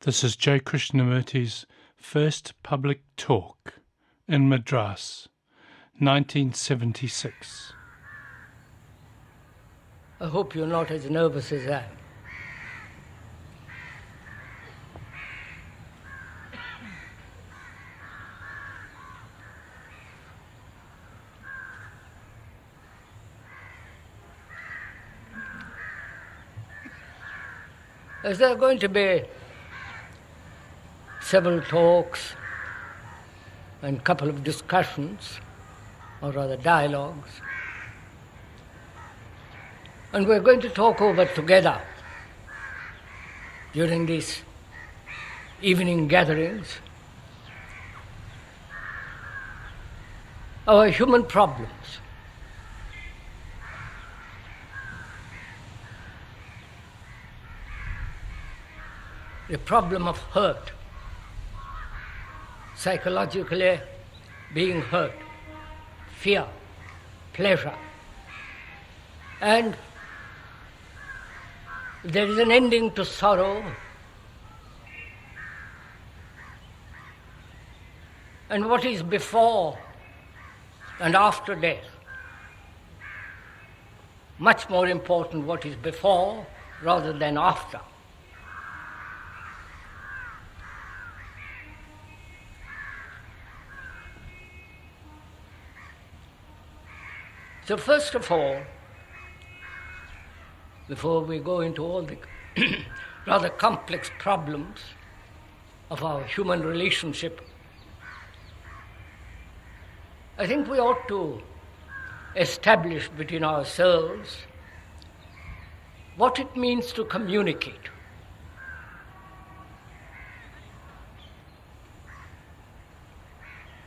This is J. Krishnamurti's first public talk in Madras, 1976. I hope you're not as nervous as I am. As there are going to be several talks and a couple of discussions, or rather dialogues, and we're going to talk over together during these evening gatherings our human problems. The problem of hurt, psychologically being hurt, fear, pleasure, and there is an ending to sorrow, and what is before and after death. Much more important what is before rather than after. So first of all, before we go into all the rather complex problems of our human relationship, I think we ought to establish between ourselves what it means to communicate.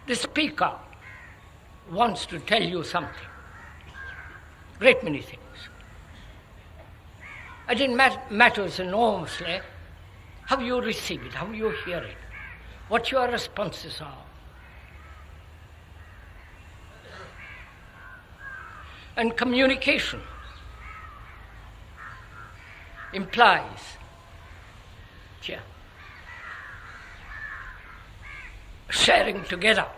The speaker wants to tell you something. Great many things. And it matters enormously how you receive it, how you hear it, what your responses are. And communication implies sharing together,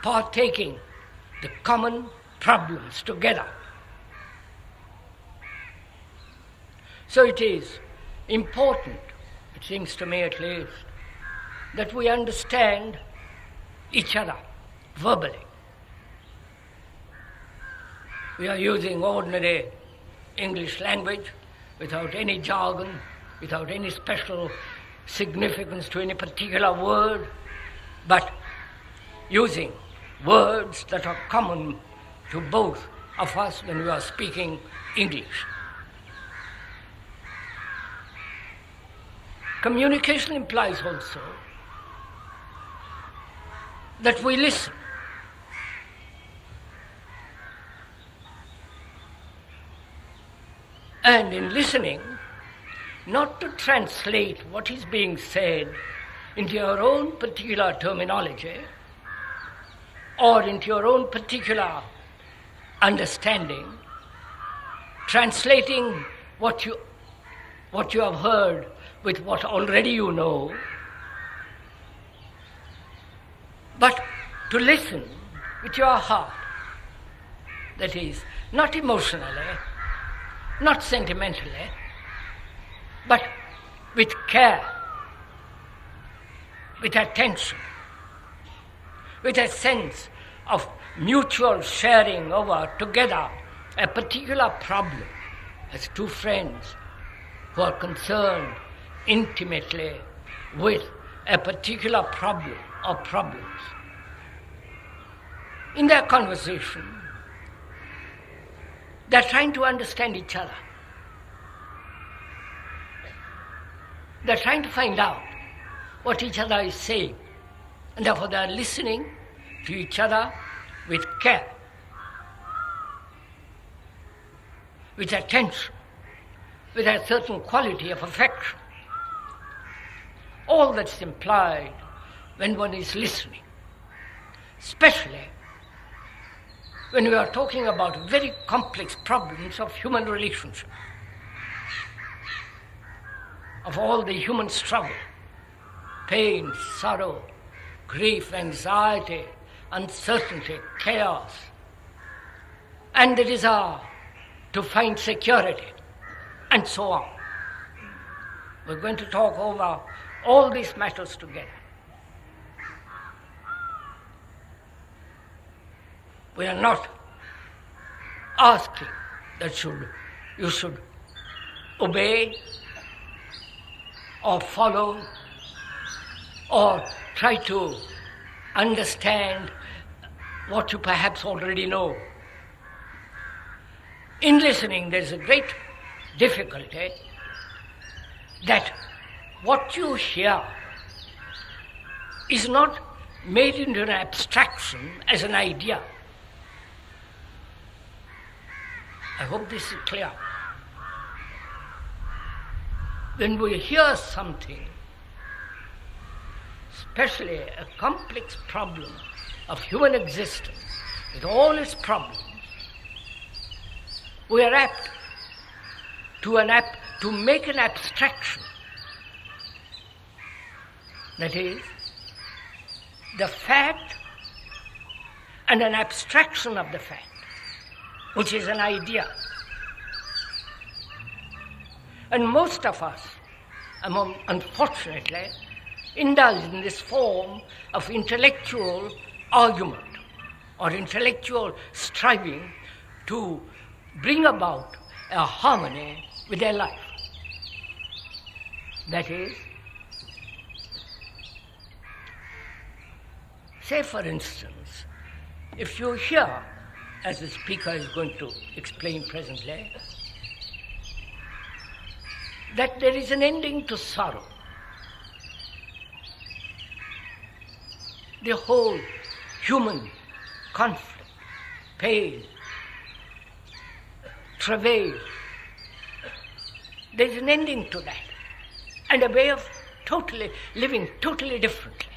partaking the common problems together. So it is important, it seems to me at least, that we understand each other verbally. We are using ordinary English language without any jargon, without any special significance to any particular word, but using words that are common to both of us when we are speaking English. Communication implies also that we listen. And in listening, not to translate what is being said into your own particular terminology or into your own particular understanding, translating what you have heard with what already you know, but to listen with your heart, that is, not emotionally, not sentimentally, but with care, with attention, with a sense of mutual sharing over together a particular problem as two friends who are concerned intimately with a particular problem or problems. In their conversation, they're trying to understand each other. They're trying to find out what each other is saying, and therefore they're listening to each other with care, with attention, with a certain quality of affection. All that's implied when one is listening, especially when we are talking about very complex problems of human relationship. of all the human struggle, pain, sorrow, grief, anxiety, uncertainty, chaos, and the desire to find security, and so on. We're going to talk over all these matters together. We are not asking that you should obey or follow or try to understand what you perhaps already know. In listening, there's a great difficulty that what you hear is not made into an abstraction as an idea. I hope this is clear. When we hear something, especially a complex problem of human existence, with all its problems, we are apt to make an abstraction. That is, the fact and an abstraction of the fact, which is an idea. And most of us, unfortunately, indulge in this form of intellectual argument or intellectual striving to bring about a harmony with their life. That is, say for instance, if you hear, as the speaker is going to explain presently, that there is an ending to sorrow. The whole human conflict, pain, travail, there is an ending to that, and a way of living totally differently.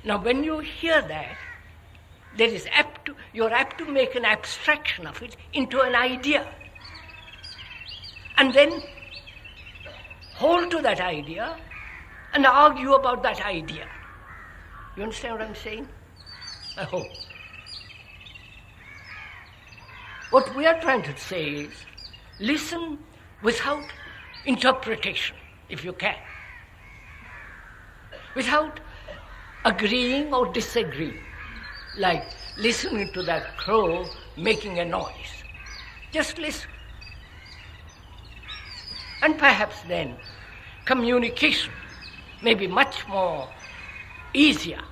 Now when you hear that, you're apt to make an abstraction of it into an idea, and then hold to that idea and argue about that idea. You understand what I'm saying? I hope. What we are trying to say is, listen without interpretation, if you can. Without agreeing or disagreeing, like listening to that crow making a noise. Just listen. And perhaps then communication may be much more easier,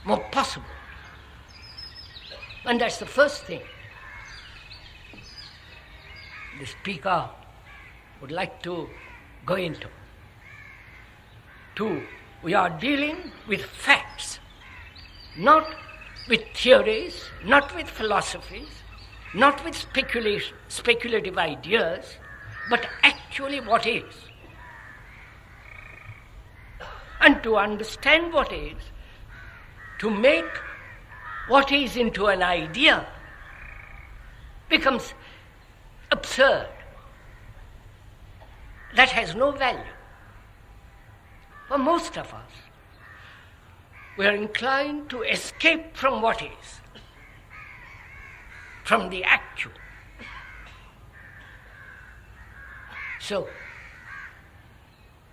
more possible. And that's the first thing the speaker would like to go into. Two, we are dealing with facts, not with theories, not with philosophies, not with speculative ideas, but actually what is. And to understand what is, to make what is into an idea, becomes absurd. That has no value. For most of us, we are inclined to escape from what is, from the actual. So,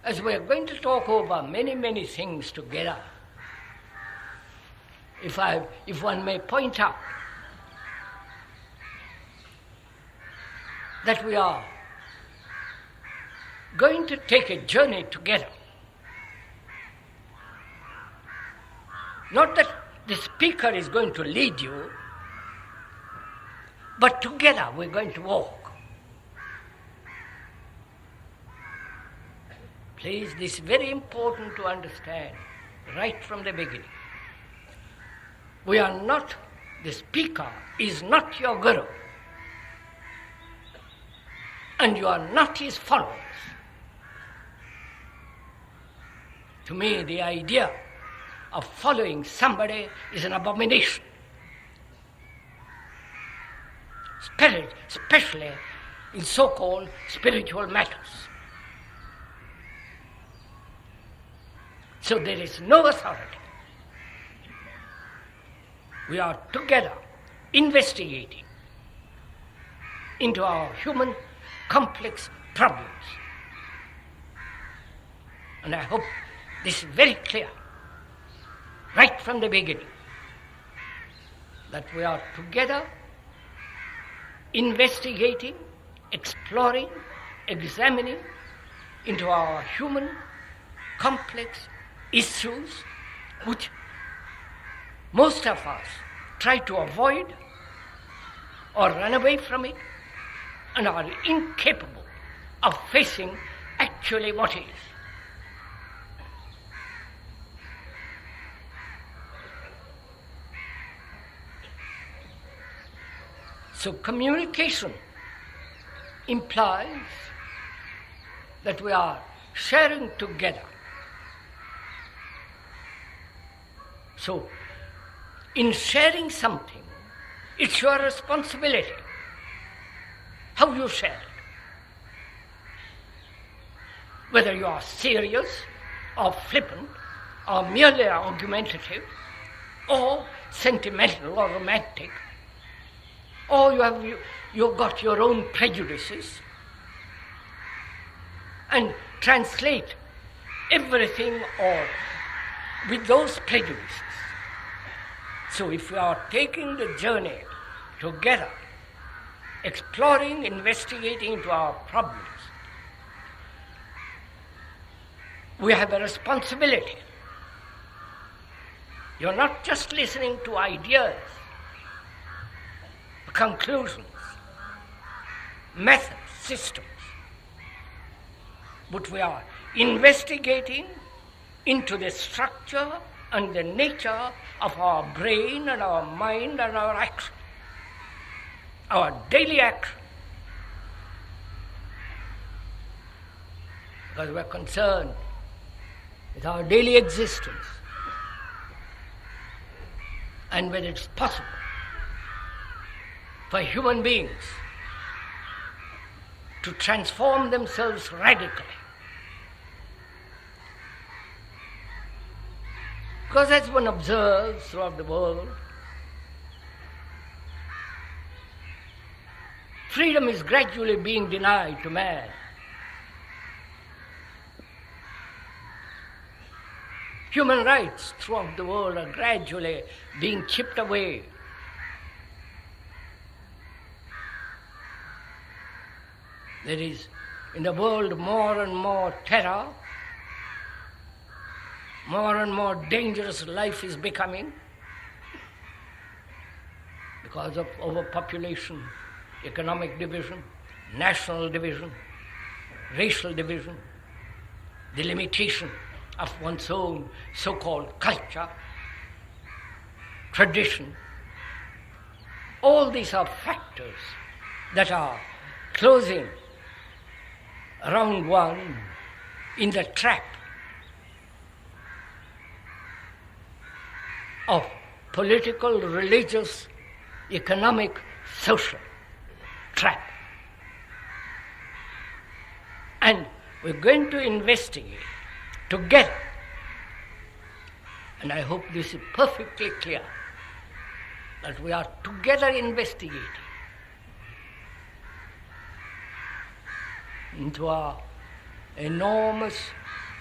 as we are going to talk over many, many things together, if one may point out that we are going to take a journey together. Not that the speaker is going to lead you, but together we're going to walk. Please, this is very important to understand right from the beginning. The speaker is not your guru, and you are not his followers. To me, the idea of following somebody is an abomination, especially in so-called spiritual matters. So there is no authority. We are together investigating into our human complex problems. And I hope this is very clear, right from the beginning, that we are together investigating, exploring, examining into our human complex issues which most of us try to avoid or run away from it and are incapable of facing actually what is. So communication implies that we are sharing together. So in sharing something, it's your responsibility how you share it. Whether you are serious or flippant or merely argumentative or sentimental or romantic, or you've got your own prejudices, and translate everything or with those prejudices. So if we are taking the journey together, exploring, investigating into our problems, we have a responsibility. You're not just listening to ideas, conclusions, methods, systems, but we are investigating into the structure and the nature of our brain and our mind and our action, our daily action. Because we're concerned with our daily existence and whether it's possible for human beings to transform themselves radically. Because as one observes throughout the world, freedom is gradually being denied to man. Human rights throughout the world are gradually being chipped away. There is in the world more and more terror, more and more dangerous life is becoming because of overpopulation, economic division, national division, racial division, the limitation of one's own so-called culture, tradition. All these are factors that are closing around one in the trap of political, religious, economic, social trap. And we're going to investigate together, and I hope this is perfectly clear, that we are together investigating into our enormous,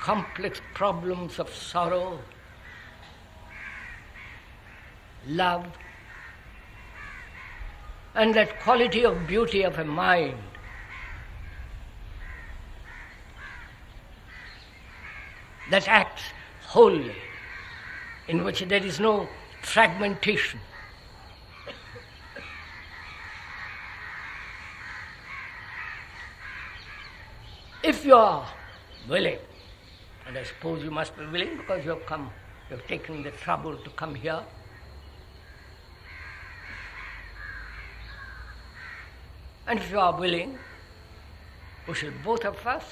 complex problems of sorrow, love, and that quality of beauty of a mind that acts wholly, in which there is no fragmentation. If you are willing, and I suppose you must be willing because you have taken the trouble to come here, and if you are willing, we shall both of us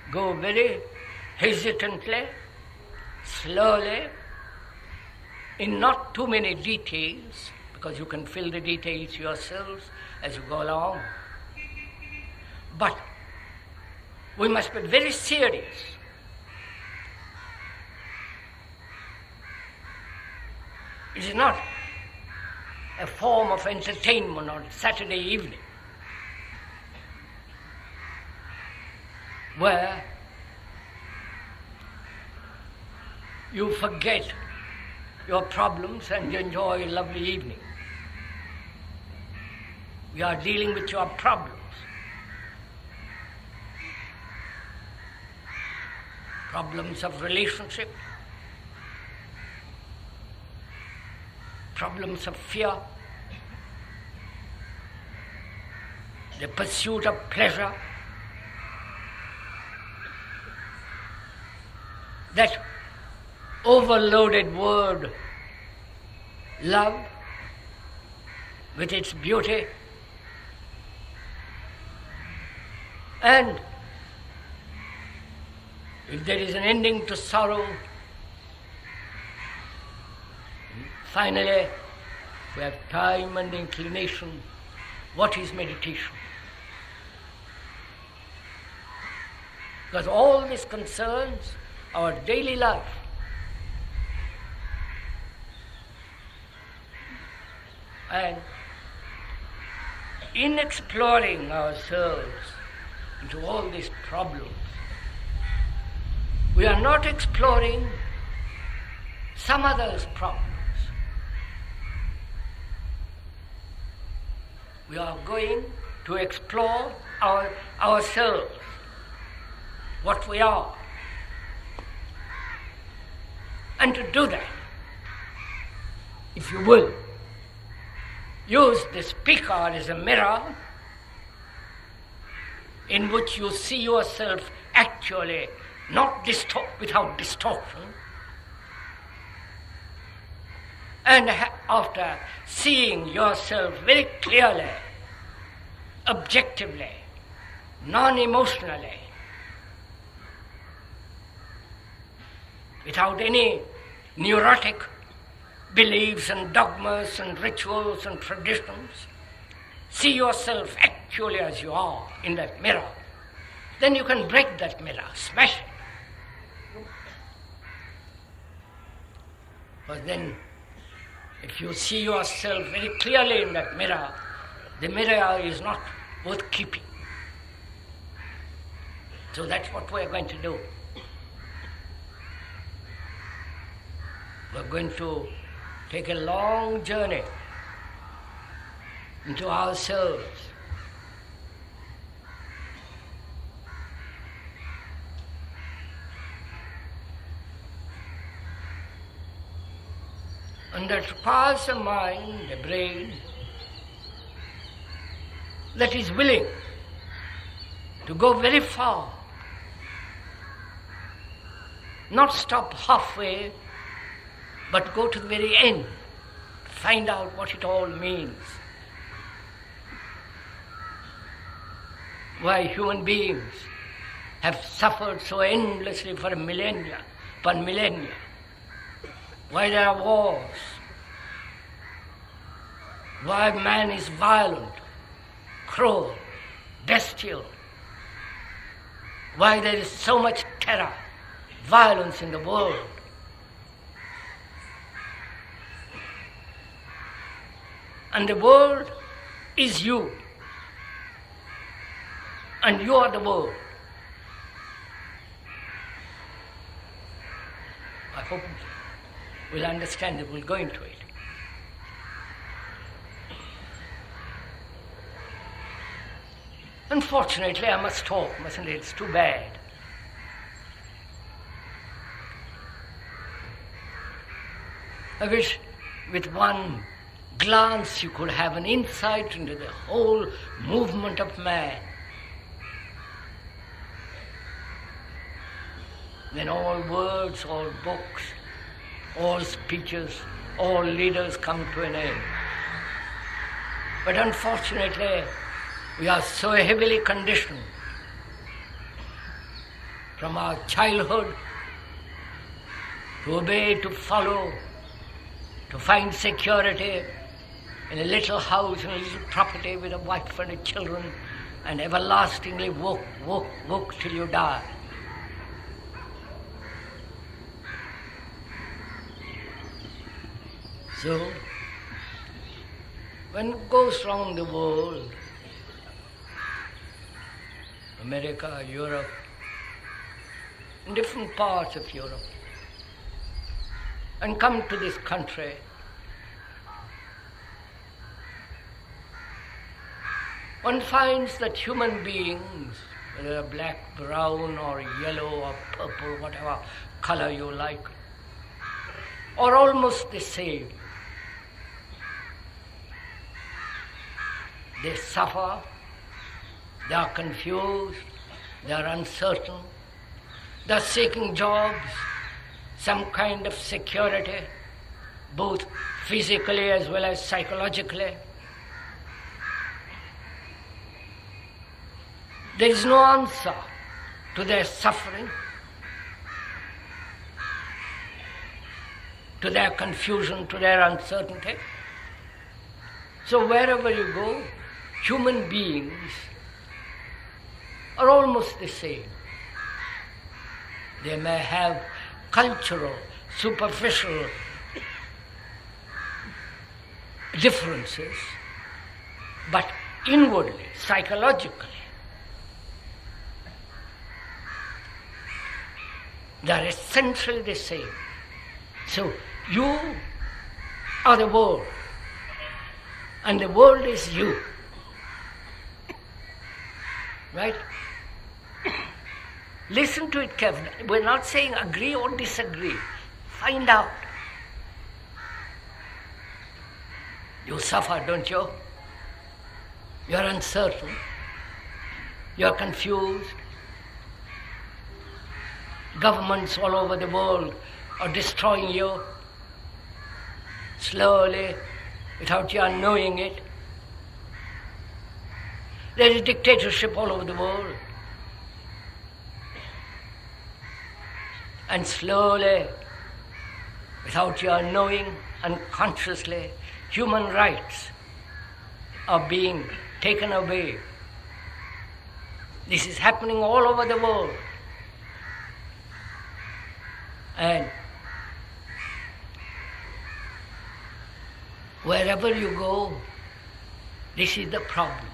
go very hesitantly, slowly, in not too many details, because you can fill the details yourselves as you go along. But we must be very serious It is not a form of entertainment on Saturday evening where you forget your problems and you enjoy a lovely evening. We are dealing with your problems. Problems of relationship, problems of fear, the pursuit of pleasure, that overloaded word love with its beauty, and if there is an ending to sorrow, finally we have time and inclination. What is meditation? Because all this concerns our daily life. And in exploring ourselves into all these problems, we are not exploring some other's problems. We are going to explore ourselves, what we are. And to do that, if you will, use the speaker as a mirror in which you see yourself actually not without distortion. And after seeing yourself very clearly, objectively, non-emotionally, without any neurotic beliefs and dogmas and rituals and traditions, see yourself actually as you are in that mirror, then you can break that mirror, smash it. But then, if you see yourself very clearly in that mirror, the mirror is not worth keeping. So that's what we're going to do. We're going to take a long journey into ourselves. And that requires a mind, a brain, that is willing to go very far, not stop halfway, but go to the very end, find out what it all means. Why human beings have suffered so endlessly for millennia upon millennia. Why there are wars. Why man is violent, cruel, bestial. Why there is so much terror, violence in the world. And the world is you. And you are the world. I hope we'll understand it, we'll go into it. Unfortunately, I must talk, mustn't it? It's too bad. I wish with one glance you could have an insight into the whole movement of man. Then all words, all books, all speeches, all leaders come to an end. But unfortunately, we are so heavily conditioned from our childhood to obey, to follow, to find security in a little house, in a little property with a wife and a children, and everlastingly work till you die. So, when it goes around the world, America, Europe, in different parts of Europe, and come to this country, one finds that human beings, whether they're black, brown, or yellow, or purple, whatever color you like, are almost the same. They suffer, they are confused, they are uncertain, they are seeking jobs, some kind of security, both physically as well as psychologically. There is no answer to their suffering, to their confusion, to their uncertainty. So wherever you go, human beings are almost the same. They may have cultural, superficial differences, but inwardly, psychologically, they are essentially the same. So you are the world, and the world is you. Right? Listen to it carefully. We're not saying agree or disagree. Find out. You suffer, don't you? You're uncertain. You're confused. Governments all over the world are destroying you slowly, without your knowing it. There is dictatorship all over the world. And slowly, without your knowing, unconsciously, human rights are being taken away. This is happening all over the world. And wherever you go, this is the problem.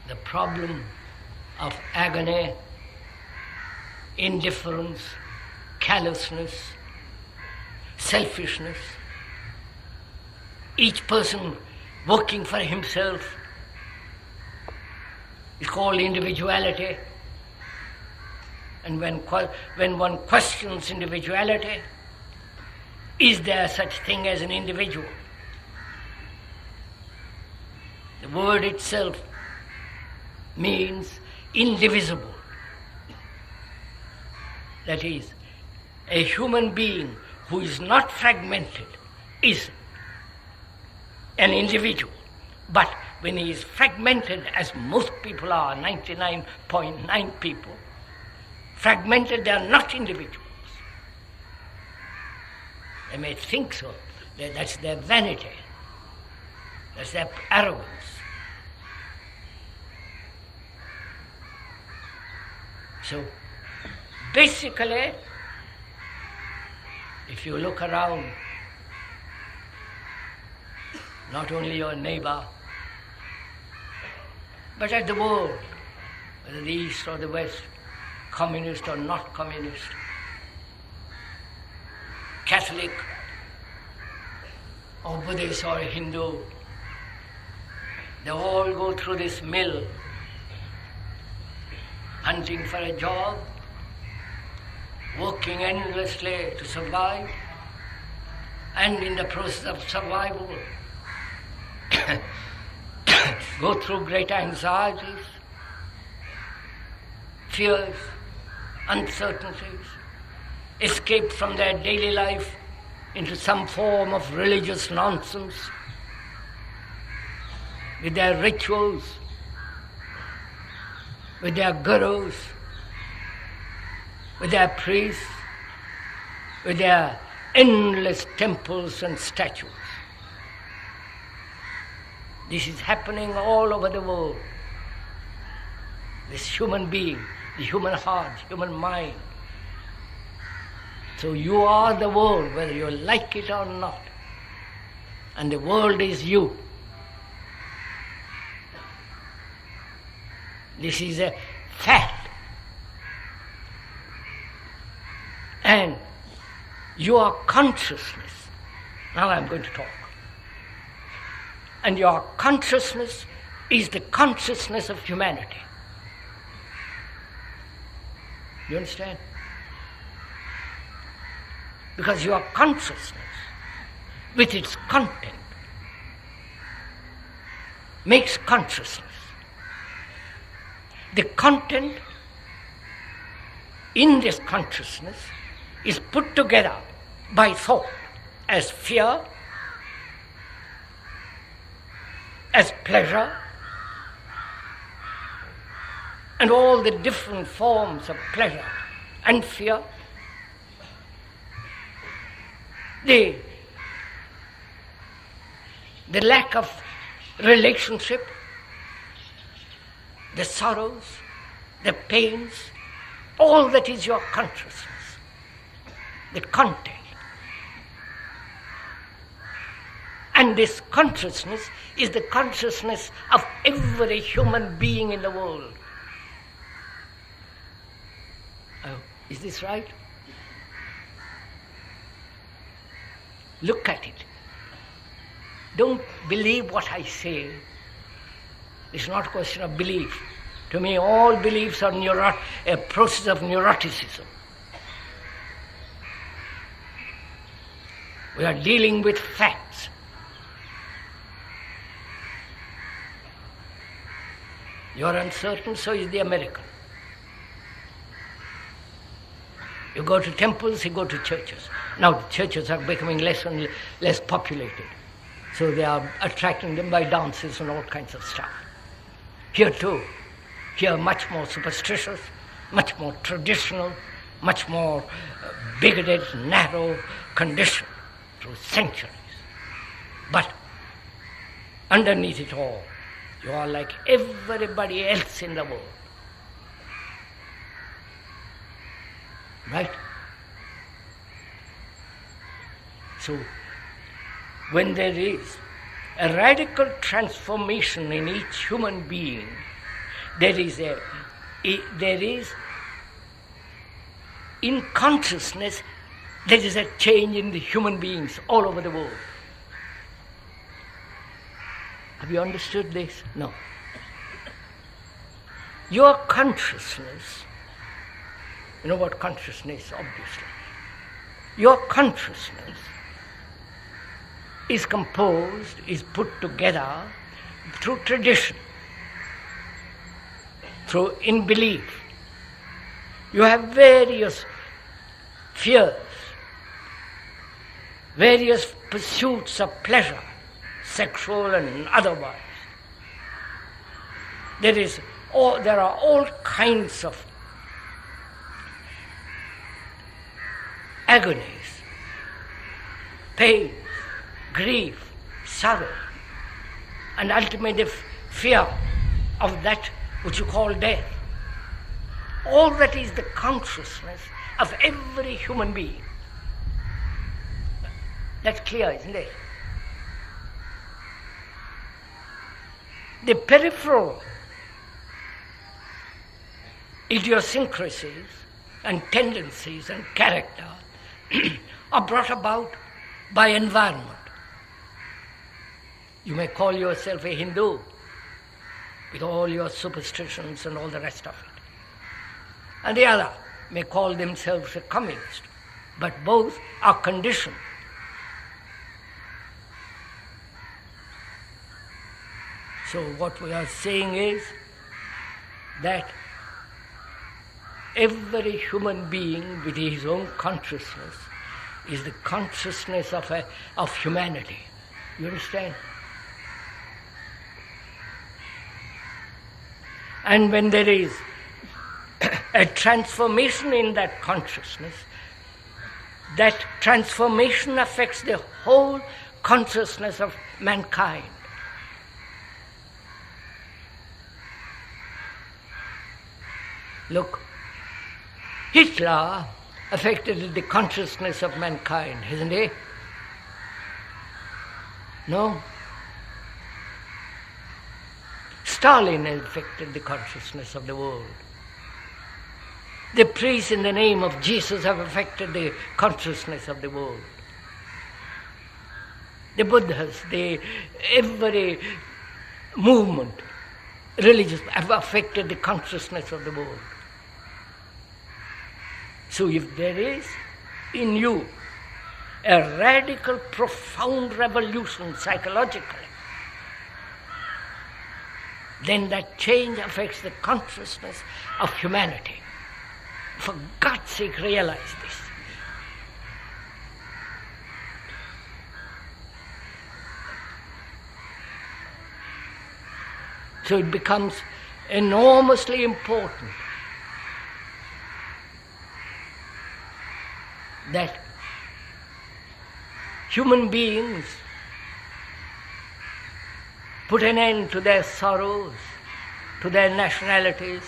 The problem of agony, indifference, callousness, selfishness. Each person working for himself is called individuality. And when one questions individuality, is there such thing as an individual? The word itself means indivisible. That is, a human being who is not fragmented is an individual. But when he is fragmented, as most people are, 99.9 people, fragmented, they are not individuals. They may think so. That's their vanity. That's their arrogance. So, basically, if you look around, not only your neighbor, but at the world, whether the East or the West, communist or not communist, Catholic or Buddhist or Hindu, they all go through this mill, hunting for a job, working endlessly to survive, and in the process of survival, go through great anxieties, fears, uncertainties, escape from their daily life into some form of religious nonsense, with their rituals, with their gurus, with their priests, with their endless temples and statues. This is happening all over the world. This human being, the human heart, human mind, So you are the world, whether you like it or not. And the world is you. This is a fact. And your consciousness, now I'm going to talk, and your consciousness is the consciousness of humanity. You understand? Because your consciousness, with its content, makes consciousness. The content in this consciousness is put together by thought as fear, as pleasure, and all the different forms of pleasure and fear. The lack of relationship, the sorrows, the pains, all that is your consciousness, the content. And this consciousness is the consciousness of every human being in the world. Oh, is this right? Look at it. Don't believe what I say. It's not a question of belief. To me, all beliefs are a process of neuroticism. We are dealing with facts. You are uncertain, so is the American. You go to temples, you go to churches. Now the churches are becoming less and less populated. So they are attracting them by dances and all kinds of stuff. Here too, here much more superstitious, much more traditional, much more bigoted, narrow condition through centuries. But underneath it all, you are like everybody else in the world. Right? So, when there is a radical transformation in each human being, there is in consciousness, there is a change in the human beings all over the world. Have you understood this? No. Your consciousness, you know what consciousness is, obviously. Your consciousness is composed, is put together through tradition, in belief. You have various fears, various pursuits of pleasure, sexual and otherwise. There are all kinds of agonies, pains, grief, sorrow, and ultimately fear of that which you call death. All that is the consciousness of every human being. That's clear, isn't it? The peripheral idiosyncrasies and tendencies and character are brought about by environment. You may call yourself a Hindu with all your superstitions and all the rest of it. And the other may call themselves a communist, but both are conditioned. So what we are saying is that every human being with his own consciousness is the consciousness of humanity. You understand? And when there is a transformation in that consciousness, that transformation affects the whole consciousness of mankind. Look, Hitler affected the consciousness of mankind, hasn't he? No? Stalin has affected the consciousness of the world. The priests in the name of Jesus have affected the consciousness of the world. The Buddhas, every movement, religious, have affected the consciousness of the world. So if there is in you a radical, profound revolution psychologically, then that change affects the consciousness of humanity. For God's sake, realize this. So it becomes enormously important that human beings put an end to their sorrows, to their nationalities,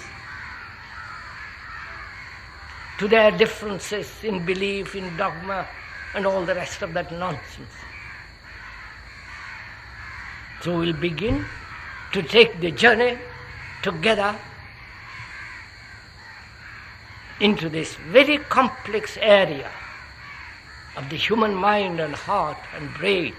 to their differences in belief, in dogma, and all the rest of that nonsense. So we'll begin to take the journey together into this very complex area of the human mind and heart and brain.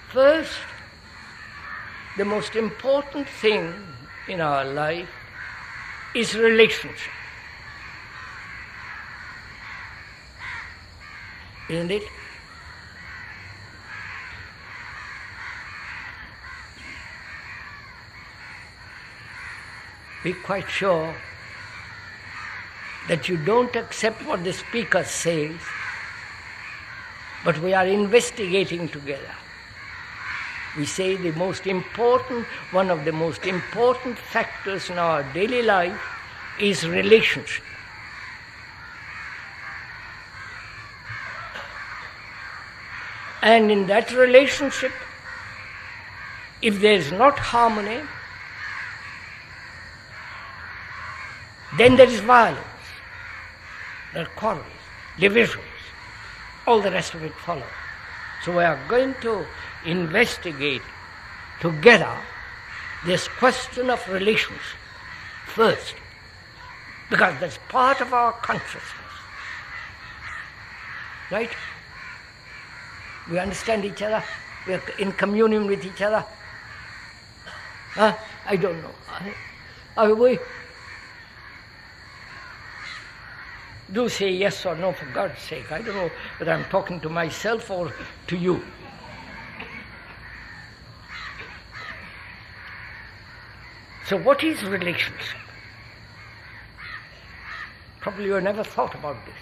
First, the most important thing in our life is relationship. Isn't it? Be quite sure that you don't accept what the speaker says, but we are investigating together. We say the most important, one of the most important factors in our daily life is relationship. And in that relationship, if there is not harmony, then there is violence, there are quarrels, divisions, all the rest of it follows. So we are going to investigate together this question of relationship first, because that's part of our consciousness. Right? We understand each other, we are in communion with each other. I don't know. Are we? Do say yes or no, for God's sake. I don't know whether I'm talking to myself or to you. So what is relationship? Probably you have never thought about this.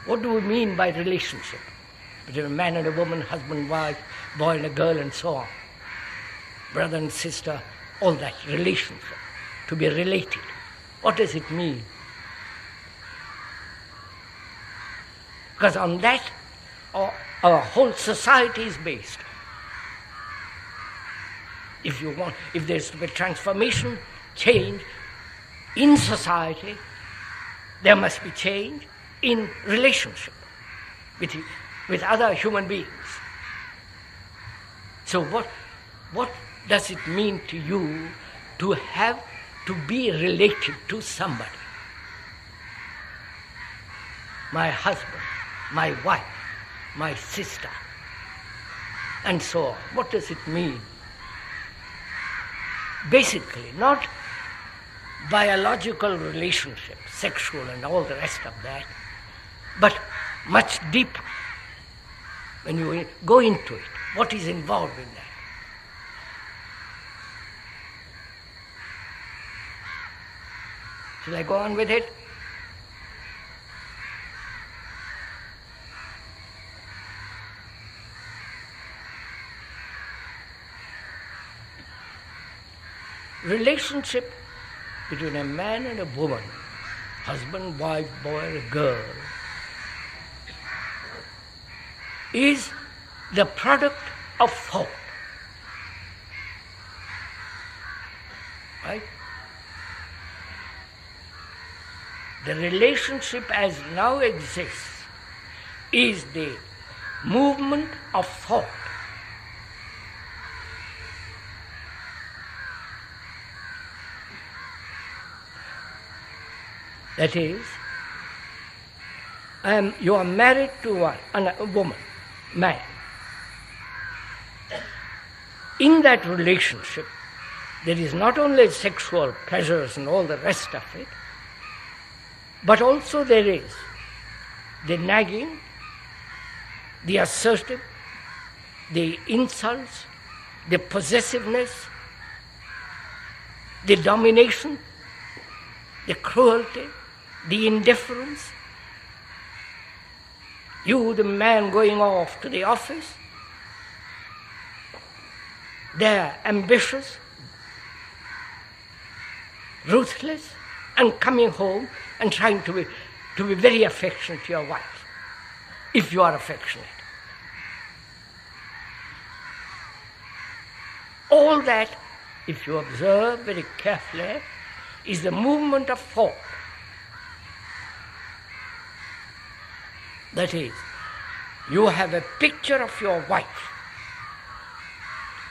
What do we mean by relationship? Between a man and a woman, husband, wife, boy and a girl, and so on. Brother and sister, all that, relationship. To be related. What does it mean? Because on that, our whole society is based. If there's to be transformation, change in society, there must be change in relationship with other human beings. So what does it mean to you to have to be related to somebody? My husband, my wife, my sister, and so on. What does it mean? Basically, not biological relationship, sexual and all the rest of that, but much deeper. When you go into it, what is involved in that? Shall I go on with it? Relationship between a man and a woman, husband, wife, boy, or girl, is the product of thought. Right? The relationship as now exists is the movement of thought. That is, you are married to a woman, man. In that relationship, there is not only sexual pleasures and all the rest of it, but also there is the nagging, the assertive, the insults, the possessiveness, the domination, the cruelty, the indifference. You, the man going off to the office, they're ambitious, ruthless, and coming home and trying to be very affectionate to your wife, if you are affectionate. All that, if you observe very carefully, is the movement of thought. That is, you have a picture of your wife,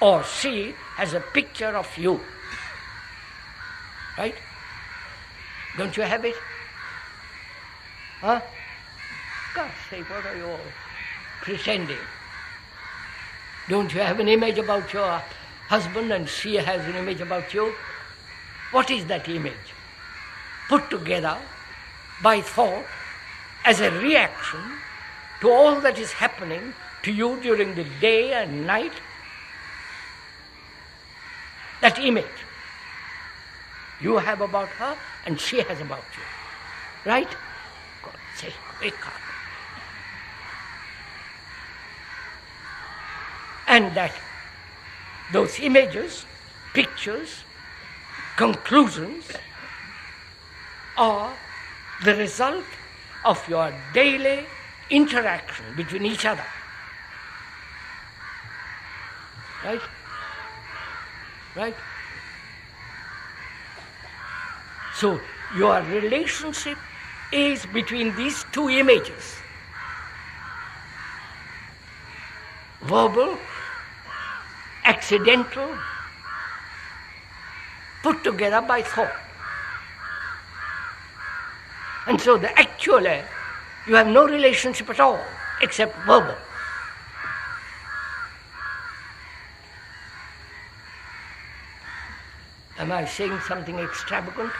or she has a picture of you. Right? Don't you have it? Huh? God's sake, what are you all pretending? Don't you have an image about your husband and she has an image about you? What is that image? Put together by thought as a reaction to all that is happening to you during the day and night. That image you have about her and she has about you. Right? God's sake, wake up. And that those images, pictures, conclusions are the result of your daily interaction between each other. Right? Right? So your relationship is between these two images. Verbal, accidental, put together by thought. And so actually, you have no relationship at all, except verbal. Am I saying something extravagant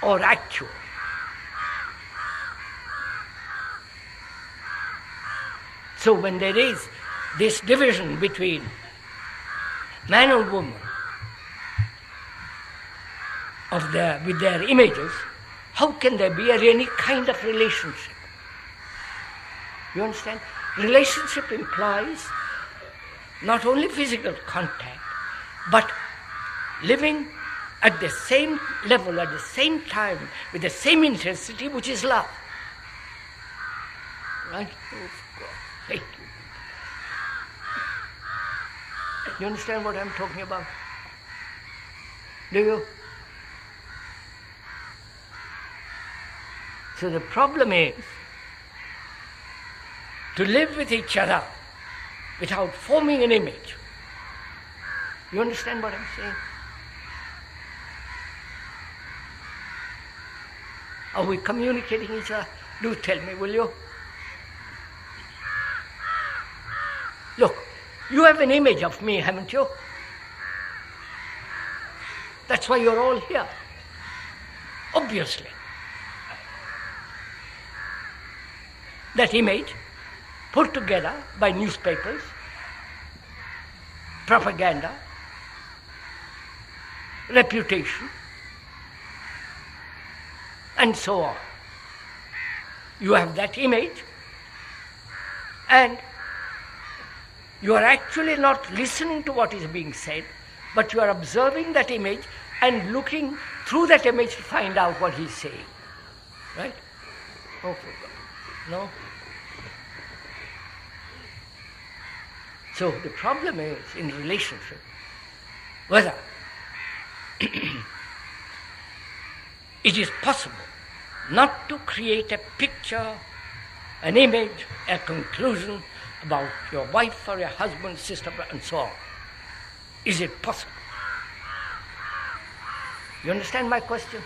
or actual? So when there is this division between man and woman with their images, how can there be any kind of relationship? You understand? Relationship implies not only physical contact, but living at the same level, at the same time, with the same intensity, which is love. Right? Oh, God, thank you. You understand what I'm talking about? Do you? So the problem is to live with each other without forming an image. You understand what I'm saying? Are we communicating each other? Do tell me, will you? Look, you have an image of me, haven't you? That's why you're all here. Obviously. That image, put together by newspapers, propaganda, reputation, and so on. You have that image, and you are actually not listening to what is being said, but you are observing that image and looking through that image to find out what he's saying. Right? Oh, no? So the problem is in relationship whether it is possible not to create a picture, an image, a conclusion about your wife or your husband, sister, and so on. Is it possible? You understand my question?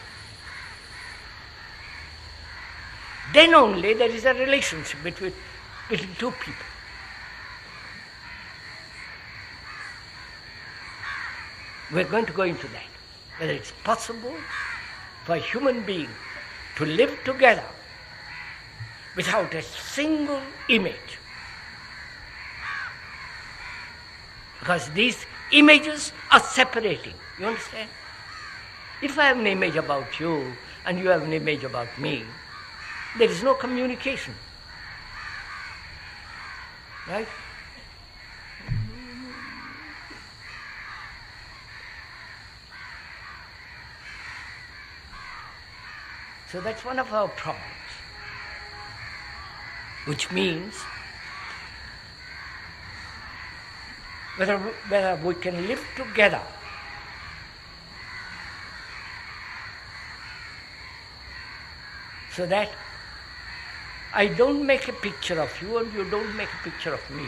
Then only there is a relationship between two people. We're going to go into that. Whether it's possible for a human being to live together without a single image. Because these images are separating. You understand? If I have an image about you and you have an image about me, there is no communication. Right? So that's one of our problems, which means whether we can live together so that I don't make a picture of you and you don't make a picture of me.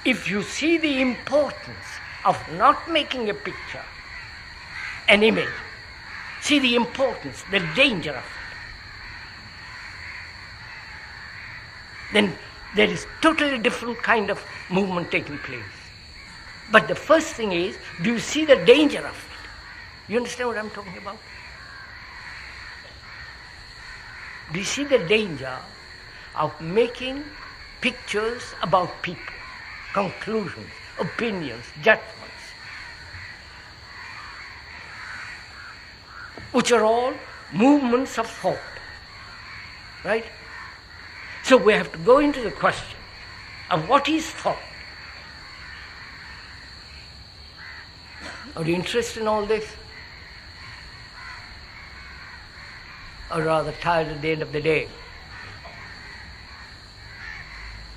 If you see the importance of not making a picture, an image, see the importance, the danger of it, then there is totally different kind of movement taking place. But the first thing is, do you see the danger of it? You understand what I'm talking about? Do you see the danger of making pictures about people, conclusions, opinions, judgments, which are all movements of thought, right? So we have to go into the question of what is thought. Are you interested in all this? Or rather tired at the end of the day?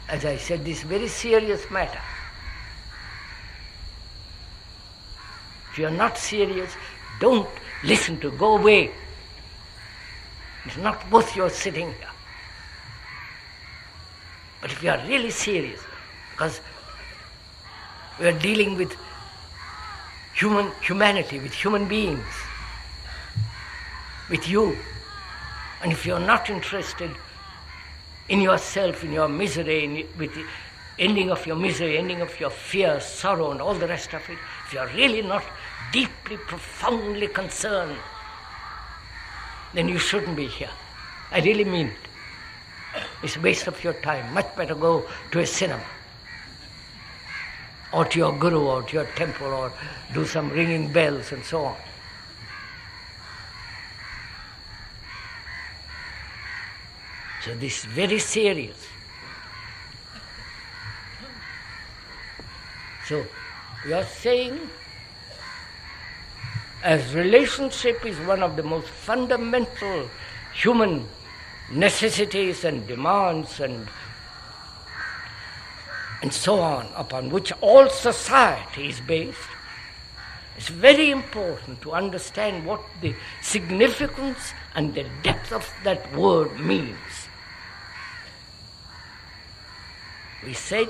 As I said, this is a very serious matter. If you are not serious, don't listen to, go away. It's not worth your sitting here. But if you are really serious, because we are dealing with humanity, with human beings, with you, and if you are not interested in yourself, in your misery, with the ending of your misery, ending of your fear, sorrow, and all the rest of it, if you are really not deeply, profoundly concerned, then you shouldn't be here. I really mean it. It's a waste of your time. Much better go to a cinema, or to your guru, or to your temple, or do some ringing bells and so on. So this is very serious. So we are saying, as relationship is one of the most fundamental human necessities and demands and so on, upon which all society is based, it's very important to understand what the significance and the depth of that word means. We said,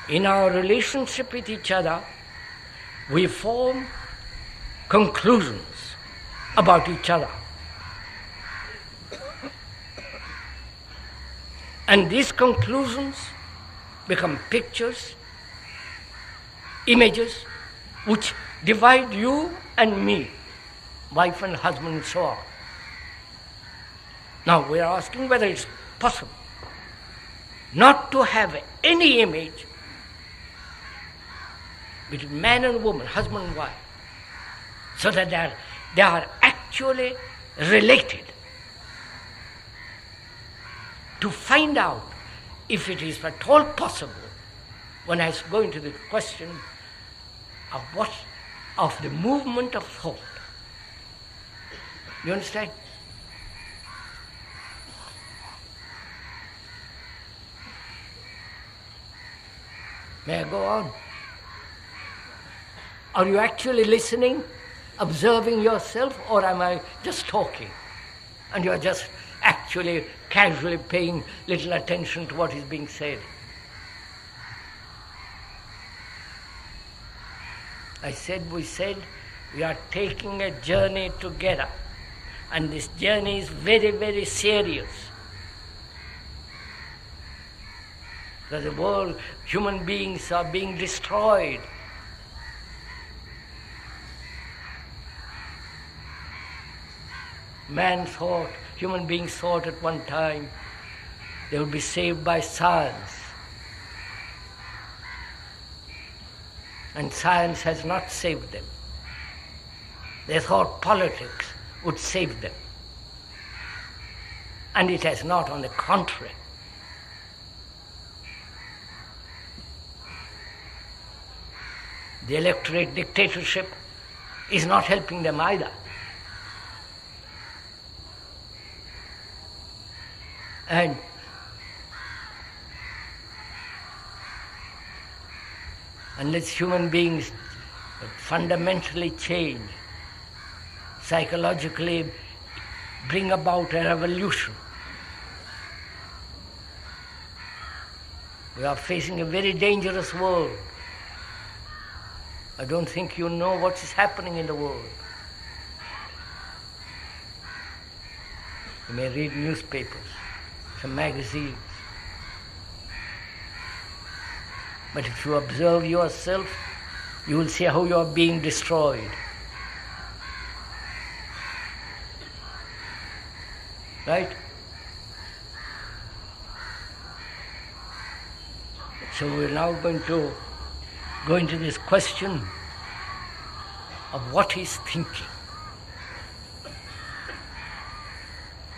in our relationship with each other, we form conclusions about each other. And these conclusions become pictures, images, which divide you and me, wife and husband and so on. Now we are asking whether it's possible not to have any image between man and woman, husband and wife, so that they are actually related. To find out if it is at all possible when I go into the question of the movement of thought. You understand? May I go on? Are you actually listening, observing yourself, or am I just talking? And you're just actually casually paying little attention to what is being said. We said, we are taking a journey together. And this journey is very, very serious. Because the world, human beings are being destroyed. Man thought, human beings thought at one time they would be saved by science. And science has not saved them. They thought politics would save them. And it has not, on the contrary. The electorate dictatorship is not helping them either. And unless human beings fundamentally change, psychologically bring about a revolution, we are facing a very dangerous world. I don't think you know what is happening in the world. You may read newspapers, some magazines. But if you observe yourself, you will see how you are being destroyed. Right? So we're now going to go into this question of what is thinking.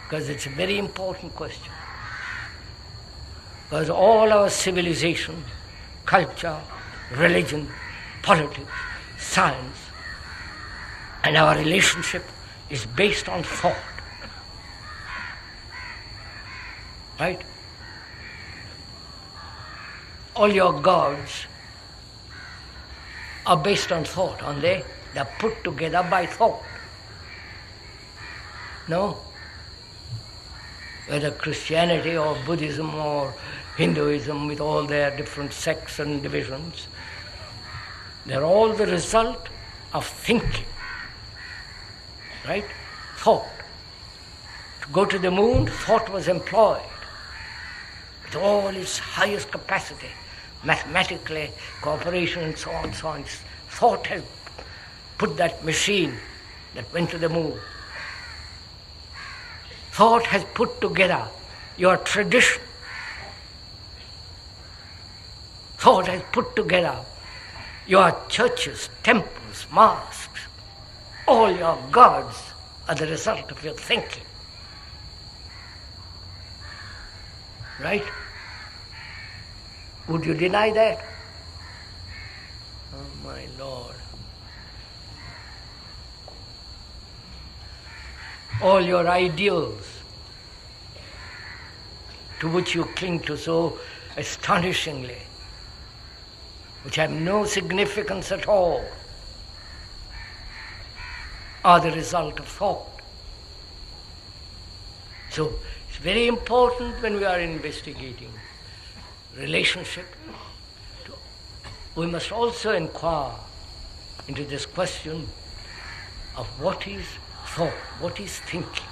Because it's a very important question. Because all our civilization, culture, religion, politics, science, and our relationship is based on thought. Right? All your gods are based on thought, aren't they? They're put together by thought. No? Whether Christianity or Buddhism or Hinduism with all their different sects and divisions, they're all the result of thinking. Right? Thought. To go to the moon, thought was employed with all its highest capacity, mathematically, cooperation and so on, so on. Thought has put that machine that went to the moon. Thought has put together your tradition. Thought has put together your churches, temples, mosques. All your gods are the result of your thinking. Right? Would you deny that? Oh my Lord. All your ideals to which you cling to so astonishingly, which have no significance at all, are the result of thought. So it's very important when we are investigating relationship, we must also inquire into this question of what is thought, what is thinking.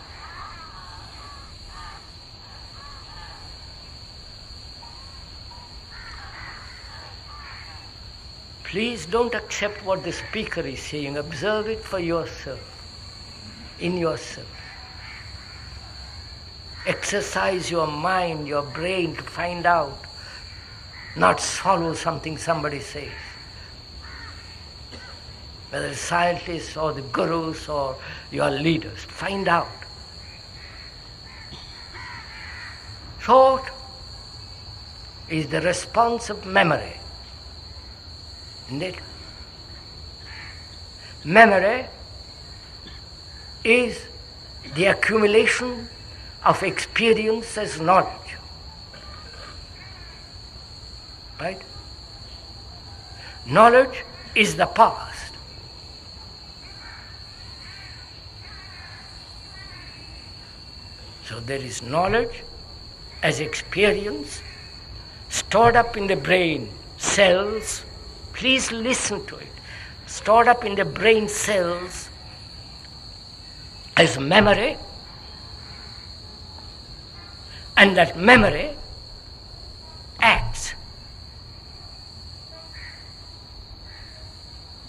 Please don't accept what the speaker is saying. Observe it for yourself, in yourself. Exercise your mind, your brain to find out, not swallow something somebody says. Whether it's scientists or the gurus or your leaders, find out. Thought is the response of memory. Isn't it? Memory is the accumulation of experience as knowledge. Right? Knowledge is the past. So there is knowledge as experience stored up in the brain cells. Please listen to it. Stored up in the brain cells as memory, and that memory acts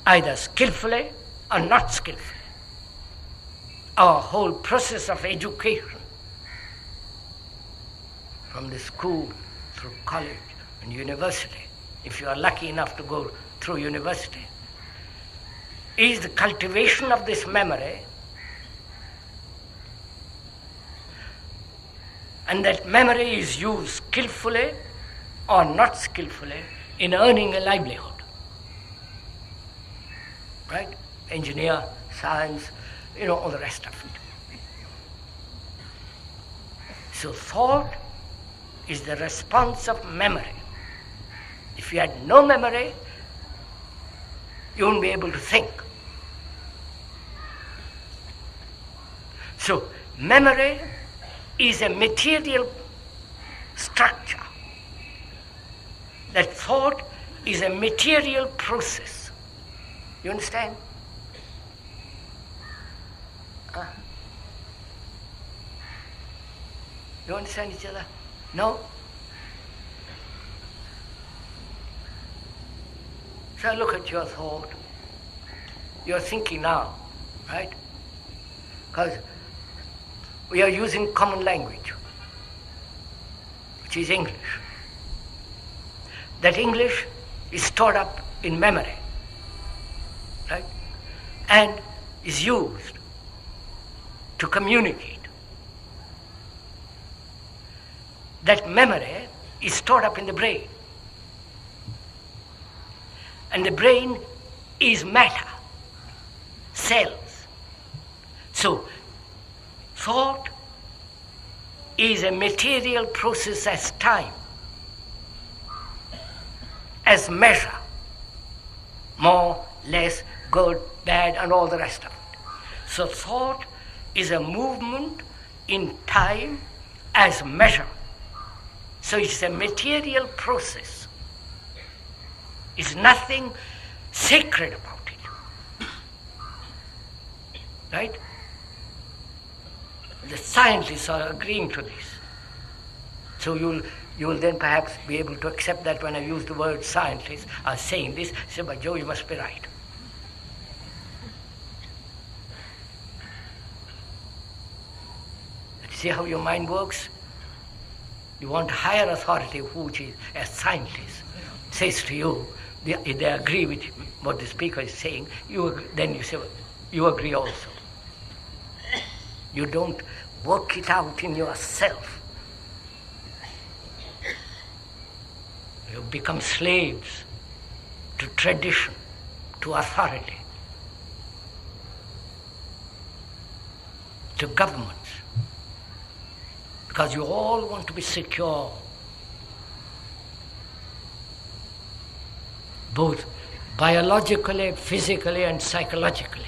either skillfully or not skillfully. Our whole process of education, from the school through college and university, if you are lucky enough to go through university, is the cultivation of this memory, and that memory is used skillfully or not skillfully in earning a livelihood. Right? Engineer, science, all the rest of it. So thought is the response of memory. If you had no memory, you won't be able to think. So memory is a material structure. That thought is a material process. You understand? You understand each other? No? So look at your thought. You're thinking now, right? Because we are using common language, which is English. That English is stored up in memory, right? And is used to communicate. That memory is stored up in the brain. And the brain is matter, cells. So, thought is a material process as time, as measure, more, less, good, bad, and all the rest of it. So thought is a movement in time as measure. So it's a material process. It's nothing sacred about it. Right? The scientists are agreeing to this. So you will then perhaps be able to accept that when I use the word scientists are saying this, say, but Joe, you must be right. See how your mind works? You want a higher authority, which is a scientist, says to you, they agree with what the speaker is saying, then you say, well, you agree also. You don't work it out in yourself. You become slaves to tradition, to authority, to governments. Because you all want to be secure, both biologically, physically, and psychologically.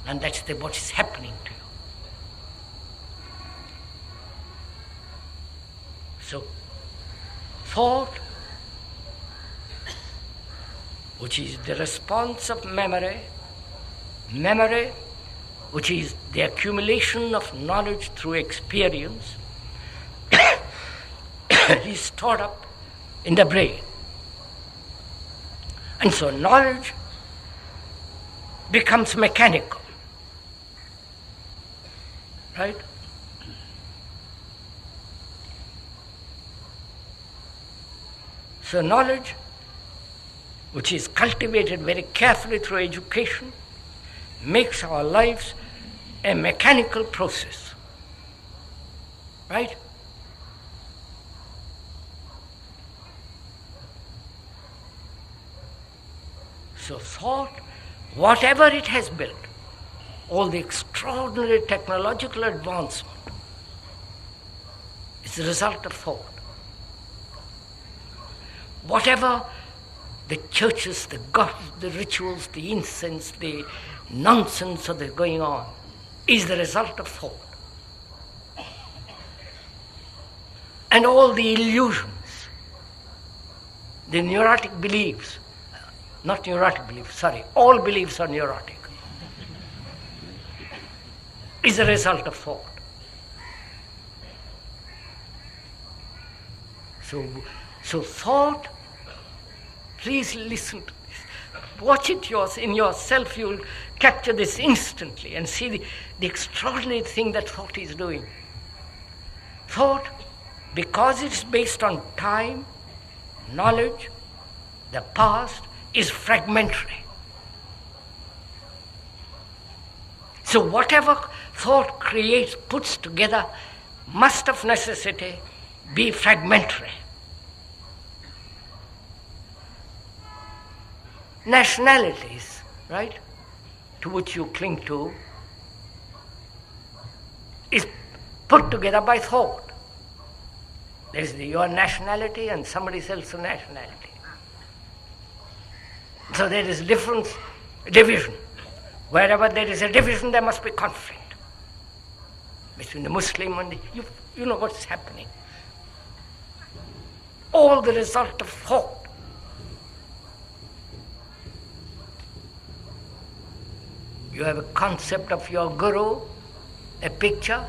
And that's what is happening to you. So, thought, which is the response of memory, which is the accumulation of knowledge through experience, is stored up in the brain. And so knowledge becomes mechanical. Right? So knowledge, which is cultivated very carefully through education, makes our lives a mechanical process. Right? So thought, whatever it has built, all the extraordinary technological advancement, is the result of thought. Whatever the churches, the gods, the rituals, the incense, the nonsense that is going on, is the result of thought. And all the illusions, the neurotic beliefs, not neurotic beliefs, sorry, all beliefs are neurotic, is a result of thought. So thought, please listen to this. Watch it in yourself, you'll capture this instantly and see the extraordinary thing that thought is doing. Thought, because it's based on time, knowledge, the past, is fragmentary. So whatever thought creates, puts together, must of necessity be fragmentary. Nationalities, right, to which you cling to, is put together by thought. There's your nationality and somebody else's nationality. So there is division. Wherever there is a division, there must be conflict between the Muslim and you know what's happening. All the result of thought. You have a concept of your guru, a picture,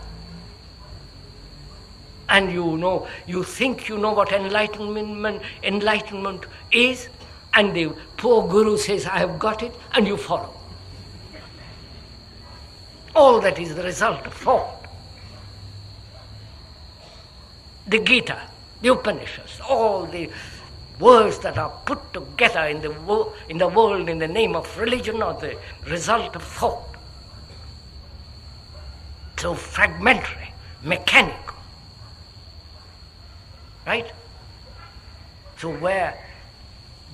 and you think you know what enlightenment is, and the poor guru says, I have got it, and you follow. All that is the result of thought. The Gita, the Upanishads, all the words that are put together in the world in the name of religion are the result of thought. So fragmentary, mechanical. Right? So where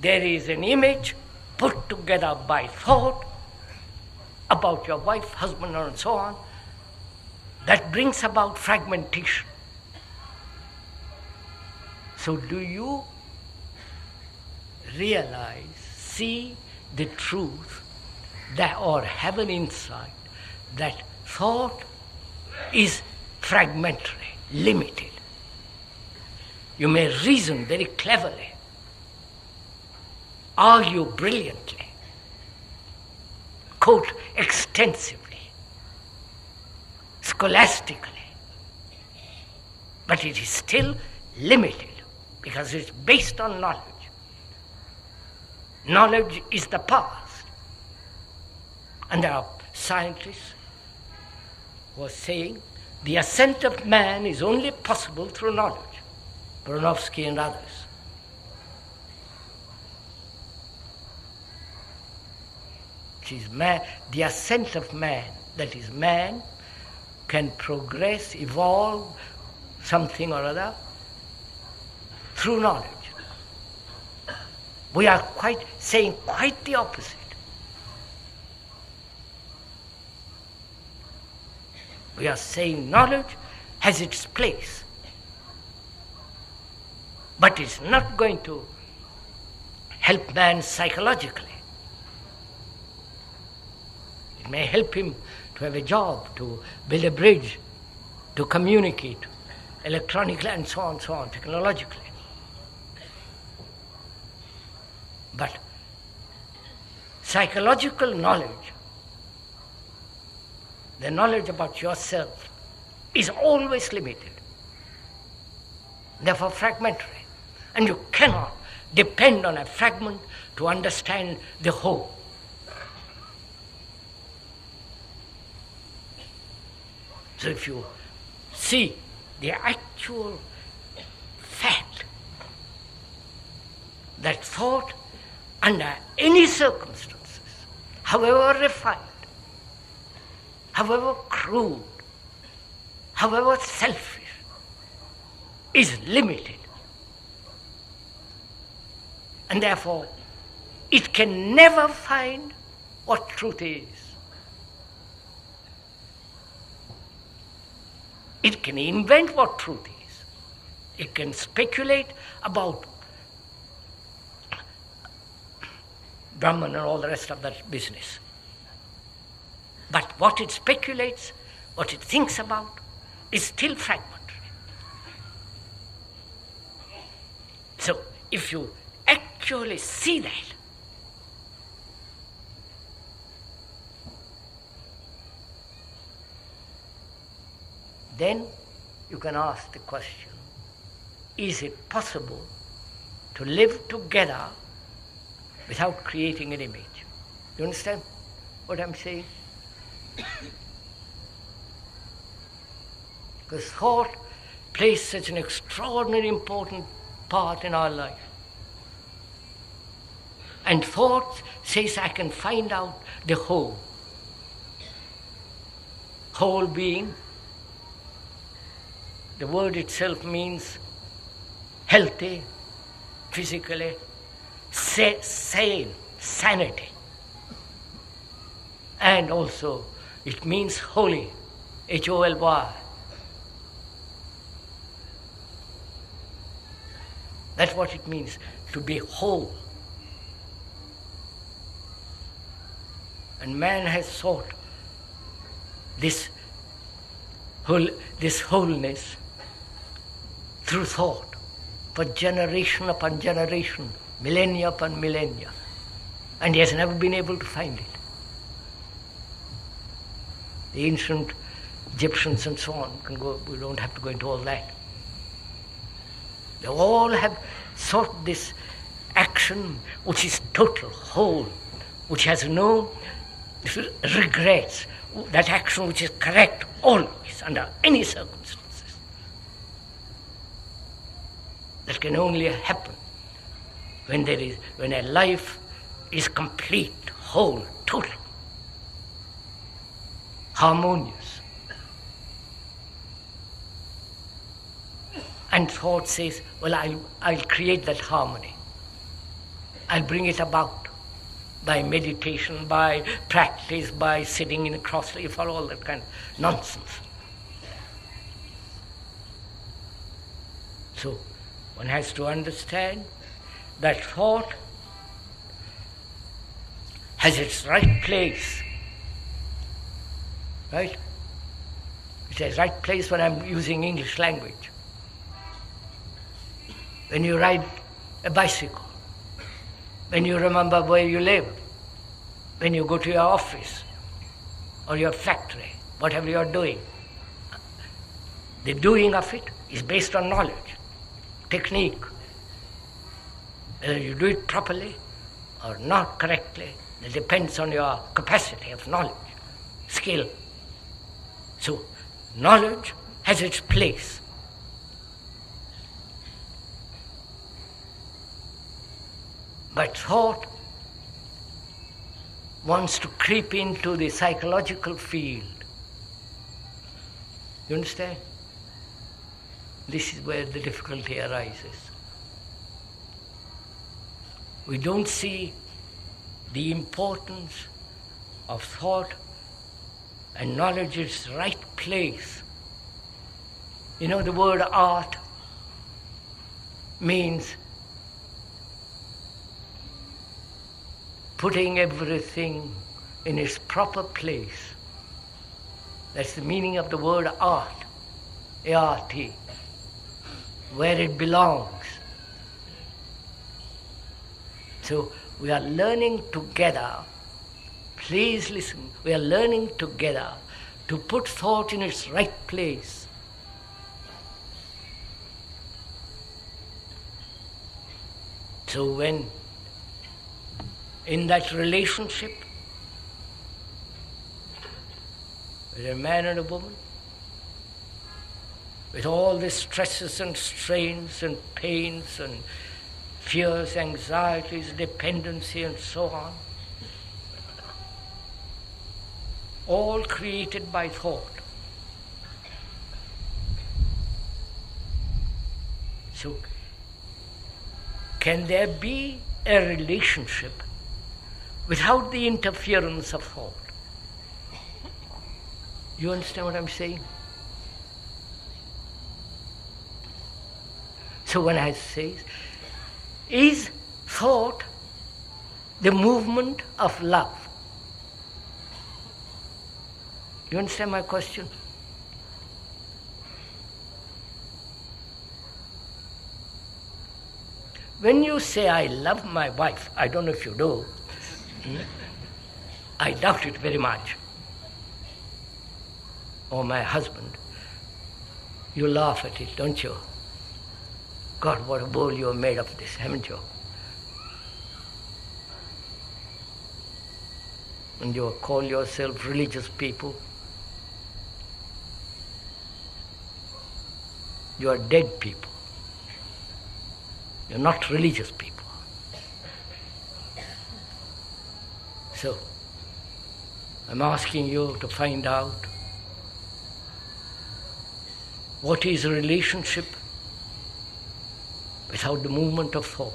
there is an image put together by thought about your wife, husband, and so on, that brings about fragmentation. So do you realize, see the truth, that, or have an insight that thought is fragmentary, limited? You may reason very cleverly, argue brilliantly, quote extensively, scholastically, but it is still limited because it's based on knowledge. Knowledge is the past. And there are scientists who are saying the ascent of man is only possible through knowledge. Bronowski and others. The ascent of man, that is, man can progress, evolve something or other through knowledge. We are saying quite the opposite. We are saying knowledge has its place, but it's not going to help man psychologically. It may help him to have a job, to build a bridge, to communicate electronically and so on, technologically. But psychological knowledge, the knowledge about yourself, is always limited, therefore fragmentary. And you cannot depend on a fragment to understand the whole. So if you see the actual fact that thought under any circumstances, however refined, however crude, however selfish, is limited. And therefore, it can never find what truth is. It can invent what truth is. It can speculate about Brahman and all the rest of that business. But what it speculates, what it thinks about, is still fragmentary. So, if you actually see that, then you can ask the question, is it possible to live together without creating an image? You understand what I'm saying? Because thought plays such an extraordinarily important part in our life. And thought says, I can find out the whole. Whole being, the word itself means healthy, physically, sane, sanity. And also, it means holy, H-O-L-Y. That's what it means, to be whole. And man has sought this wholeness through thought for generation upon generation, millennia upon millennia. And he has never been able to find it. The ancient Egyptians and so on can go, we don't have to go into all that. They all have sought this action which is total, whole, which has no regrets, that action which is correct always, under any circumstances. That can only happen when a life is complete, whole, total, harmonious. And thought says, well, I'll create that harmony. I'll bring it about by meditation, by practice, by sitting in a cross-leaf, or all that kind of nonsense. So one has to understand that thought has its right place. Right? It has right place when I'm using English language. When you ride a bicycle, when you remember where you live, when you go to your office or your factory, whatever you are doing. The doing of it is based on knowledge, technique. Whether you do it properly or not correctly, it depends on your capacity of knowledge, skill. So, knowledge has its place. But thought wants to creep into the psychological field. You understand? This is where the difficulty arises. We don't see the importance of thought and knowledge its right place. You know, the word art means putting everything in its proper place. That's the meaning of the word art, A-R-T, where it belongs. So we are learning together, please listen, we are learning together to put thought in its right place. So when in that relationship with a man and a woman, with all the stresses and strains and pains and fears, anxieties, dependency and so on, all created by thought. So, can there be a relationship without the interference of thought. You understand what I'm saying? So when I say, is thought the movement of love? You understand my question? When you say, I love my wife, I don't know if you do, I doubt it very much, or my husband, you laugh at it, don't you? God, what a bowl you have made of this, haven't you? And you call yourself religious people. You are dead people. You're not religious people. So, I'm asking you to find out what is a relationship without the movement of thought.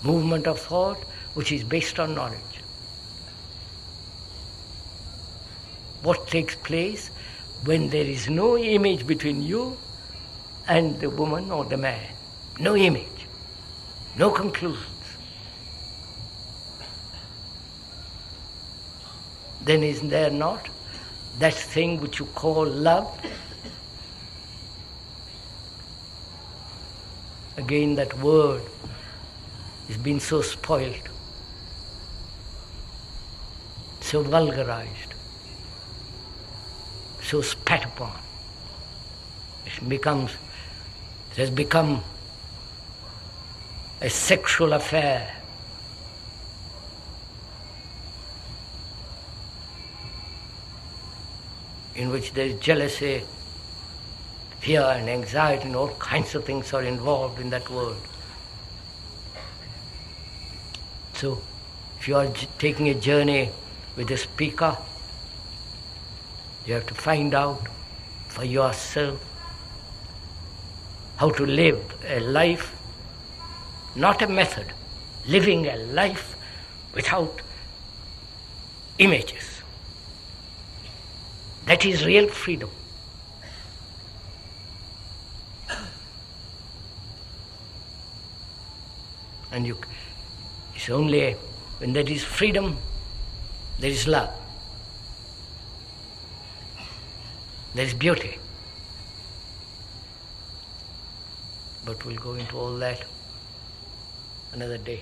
Movement of thought which is based on knowledge. What takes place when there is no image between you and the woman or the man? No image, no conclusions. Then is there not that thing which you call love? Again, that word has been so spoiled, so vulgarized, so spat upon. It has become a sexual affair. In which there is jealousy, fear and anxiety and all kinds of things are involved in that world. So, if you are taking a journey with a speaker, you have to find out for yourself how to live a life, not a method, living a life without images. That is real freedom. And it's only when there is freedom, there is love. There is beauty. But we'll go into all that another day.